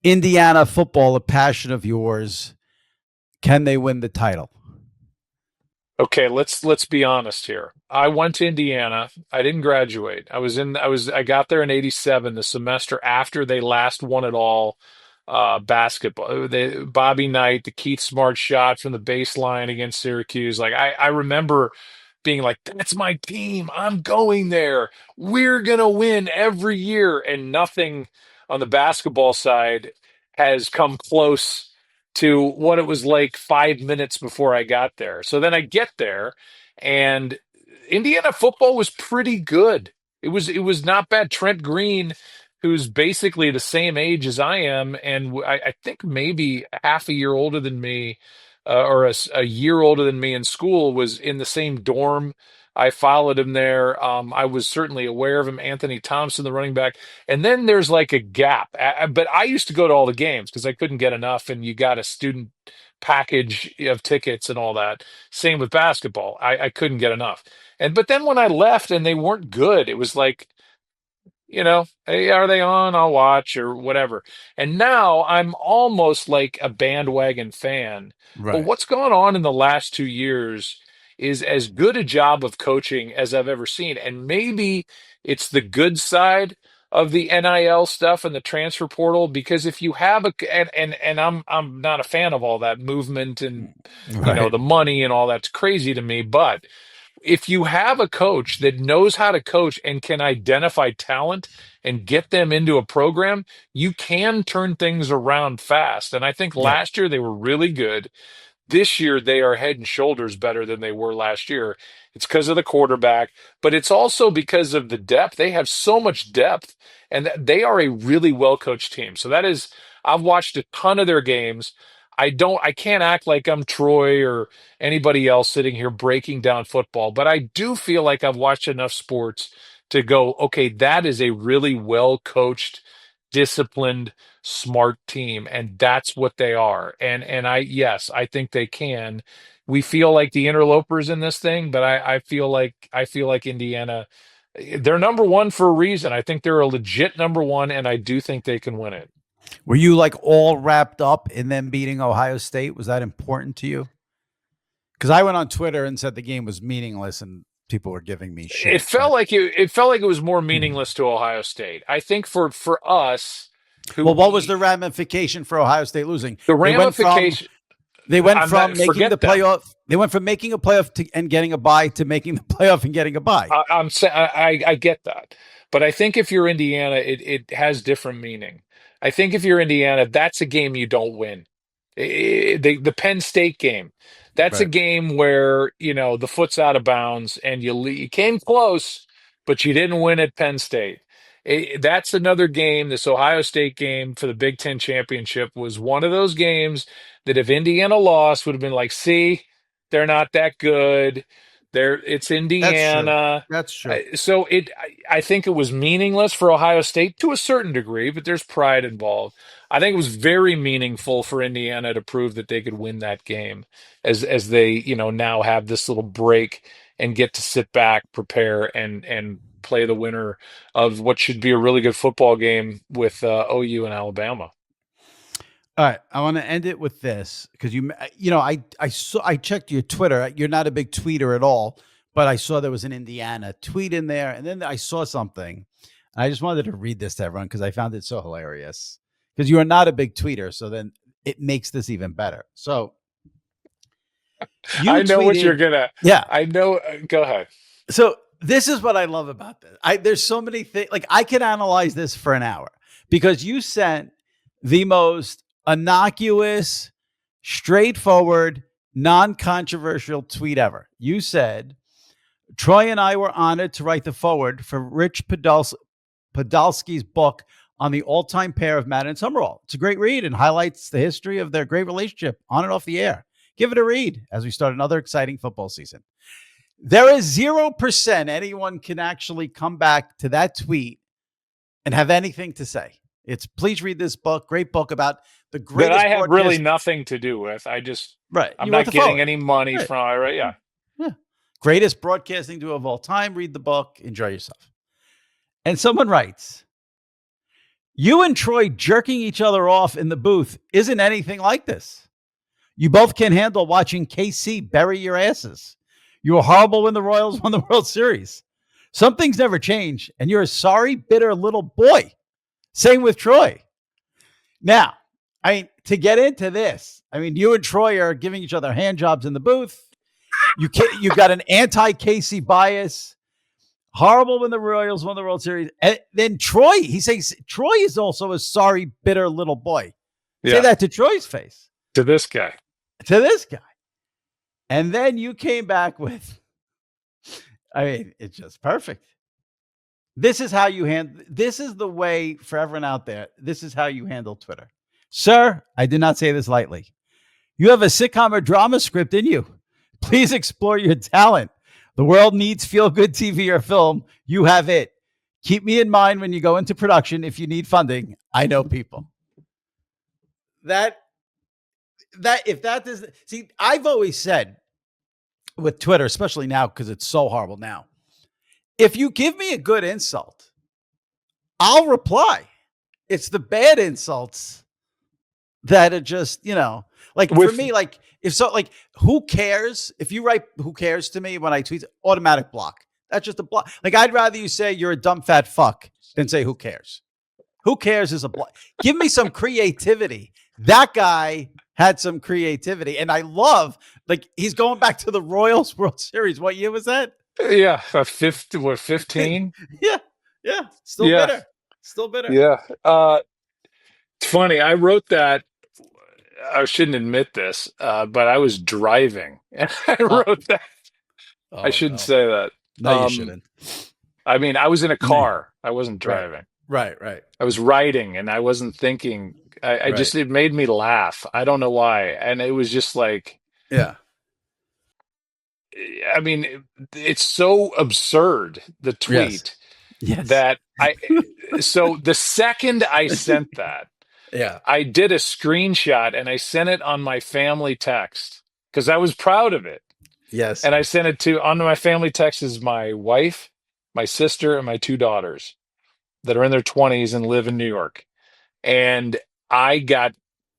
Indiana football, a passion of yours. Can they win the title? Okay, let's be honest here. I went to Indiana. I didn't graduate. I got there in '87, the semester after they last won it all. Basketball. Bobby Knight, the Keith Smart shot from the baseline against Syracuse. Like, I remember being like, that's my team. I'm going there. We're gonna win every year. And nothing on the basketball side has come close to what it was like 5 minutes before I got there. So then I get there, and Indiana football was pretty good. It was not bad. Trent Green, who's basically the same age as I am, and I think maybe half a year older than me, or a year older than me in school, was in the same dorm. I followed him there. I was certainly aware of him. Anthony Thompson, the running back. And then there's like a gap. But I used to go to all the games because I couldn't get enough, and you got a student package of tickets and all that. Same with basketball. I couldn't get enough. But then when I left and they weren't good, it was like, hey, are they on? I'll watch or whatever. And now I'm almost like a bandwagon fan. But Right. what's gone on in the last 2 years is as good a job of coaching as I've ever seen. And maybe it's the good side of the NIL stuff and the transfer portal, because if you have and I'm not a fan of all that movement and Right. the money and all that's crazy to me, but if you have a coach that knows how to coach and can identify talent and get them into a program, you can turn things around fast. And I think Yep. last year they were really good. This year, they are head and shoulders better than they were last year. It's because of the quarterback, but it's also because of the depth. They have so much depth, and they are a really well coached team. So I've watched a ton of their games. I can't act like I'm Troy or anybody else sitting here breaking down football, but I do feel like I've watched enough sports to go, okay, that is a really well coached, disciplined, smart team, and that's what they are. And yes, I think they can. We feel like the interlopers in this thing, but I feel like Indiana, they're number one for a reason. I think they're a legit number one, and I do think they can win it. Were you like all wrapped up in them beating Ohio State? Was that important to you? Because I went on Twitter and said the game was meaningless, and people were giving me It shit. felt like it was more meaningless to Ohio State. I think for us, Well, who what was the ramification for Ohio State losing? the They went from ramification. they went I'm from not making the forget them. playoff. They went from making a playoff and getting a bye to making the playoff and getting a bye. I'm saying I get that, but I think if you're Indiana, it has different meaning. I think if you're Indiana, that's a game you don't win. The Penn State game, that's a Right. game where the foot's out of bounds and you came close, but you didn't win at Penn State. That's another game. This Ohio State game for the Big Ten championship was one of those games that if Indiana lost, would have been like, see, they're not that good. It's That's true. Indiana. That's true. I think it was meaningless for Ohio State to a certain degree, but there's pride involved. I think it was very meaningful for Indiana to prove that they could win that game, as they now have this little break and get to sit back, prepare, and play the winner of what should be a really good football game with OU and Alabama. All right, I want to end it with this because I checked your Twitter. You're not a big tweeter at all, but I saw there was an Indiana tweet in there, and then I saw something. I just wanted to read this to everyone because I found it so hilarious. Because you are not a big tweeter, so then it makes this even better. So you I know what you're tweeted, gonna. yeah. I know. Go ahead. So this is what I love about this. There's so many things. Like I could analyze this for an hour because you sent the most innocuous, straightforward, non-controversial tweet ever. You said, Troy and I were honored to write the forward for Rich Podolsky's book on the all-time pair of Madden and Summerall. It's a great read and highlights the history of their great relationship on and off the air. Give it a read as we start another exciting football season. There is 0% anyone can actually come back to that tweet and have anything to say. It's please read this book, great book about the greatest. That I have really nothing to do with. I'm not getting any money from it. Right? Yeah. Greatest broadcasting duo of all time. Read the book. Enjoy yourself. And someone writes, you and Troy jerking each other off in the booth isn't anything like this. You both can't handle watching KC bury your asses. You were horrible when the Royals won the World Series. Some things never change, and you're a sorry, bitter little boy. Same with Troy. Now, to get into this, you and Troy are giving each other hand jobs in the booth. You got an anti-KC bias. Horrible when the Royals won the World Series. And then Troy, he says Troy is also a sorry, bitter little boy. Yeah. Say that to Troy's face. To this guy. And then you came back with, it's just perfect. This is how this is the way for everyone out there. This is how you handle Twitter. Sir, I did not say this lightly. You have a sitcom or drama script in you. Please explore your talent. The world needs feel-good TV or film. You have it. Keep me in mind when you go into production. If you need funding, I know people. I've always said with Twitter, especially now, because it's so horrible now, if you give me a good insult, I'll reply. It's the bad insults that are just, for me, who cares? If you write who cares to me when I tweet, automatic block. That's just a block. I'd rather you say you're a dumb fat fuck than say who cares. Who cares is a block. Give me some creativity. That guy had some creativity. And I love, he's going back to the Royals World Series. What year was that? Yeah. 15? Yeah. Still bitter. Yeah. It's funny. I wrote that. I shouldn't admit this, but I was driving and I wrote that. I shouldn't say that. No, you shouldn't. I was in a car. I wasn't driving. Right. I was writing and I wasn't thinking. It made me laugh. I don't know why. And it was just yeah. It's so absurd, the tweet, yes. that so the second I sent that, yeah, I did a screenshot and I sent it on my family text because I was proud of it. Yes. And I sent it on my family text is my wife, my sister, and my 2 daughters that are in their 20s and live in New York. And I got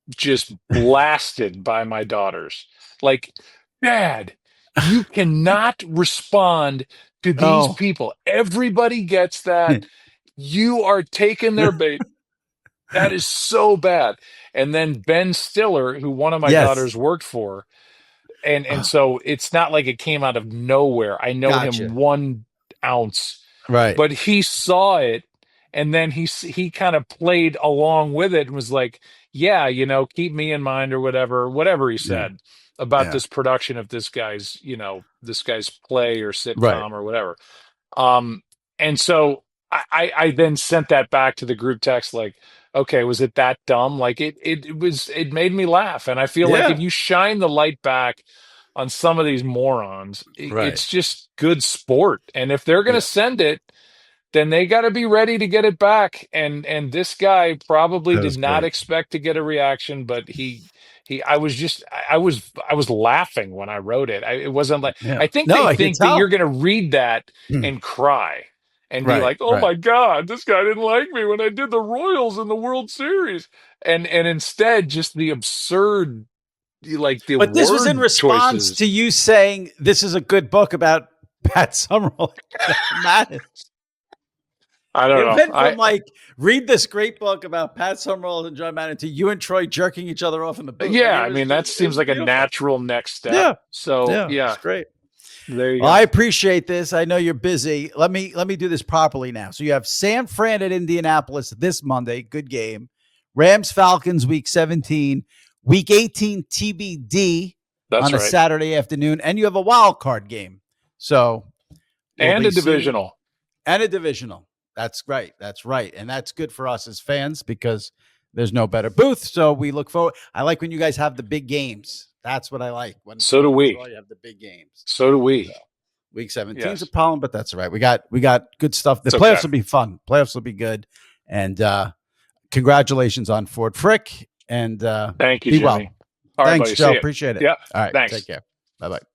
just blasted by my daughters. Dad, you cannot respond to these people. Everybody gets that. You are taking their bait. That is so bad. And then Ben Stiller, who one of my daughters worked for, and so it's not like it came out of nowhere. I know him 1 ounce. Right. But he saw it, and then he kind of played along with it and was like, yeah, keep me in mind or whatever he said about this production of this guy's play or sitcom or whatever. And so I then sent that back to the group text okay, was it that dumb? It made me laugh. And I feel like if you shine the light back on some of these morons, it's just good sport. And if they're going to send it, then they got to be ready to get it back. And this guy probably did not expect to get a reaction, but I was laughing when I wrote it. It wasn't I think they think that you're going to read that and cry. and be Right, like, oh right. my God, this guy didn't like me when I did the Royals in the World Series. And instead just the absurd, like the But this was in word response choices. to you saying this is a good book about Pat Summerall and John Madden. I don't It know. went from like, read this great book about Pat Summerall and John Madden to you and Troy jerking each other off in the booth. Yeah, Like, I mean, that it seems was like a beautiful. natural next step. Yeah. So It's great. there you Well, go. I appreciate this. I know you're busy. Let me do this properly now. So you have San Fran at Indianapolis this Monday. Good game. Rams Falcons week 17. Week 18 TBD That's on a right. Saturday afternoon. And you have a wild card game. So And a divisional. And a divisional. That's right. That's right. And that's good for us as fans because there's no better booth. So we look forward. I like when you guys have the big games. That's what I like. When So do we. you have the big games. So do we. So, week 17 is Yes. a problem, but that's all right. We got good stuff. The It's playoffs okay. will be fun. Playoffs will be good. And congratulations on Ford Frick. And Thank you, be Jimmy. well. All right, Thanks, buddy. Joe. See ya. Appreciate it. Yeah. All right. Thanks. Take care. Bye-bye.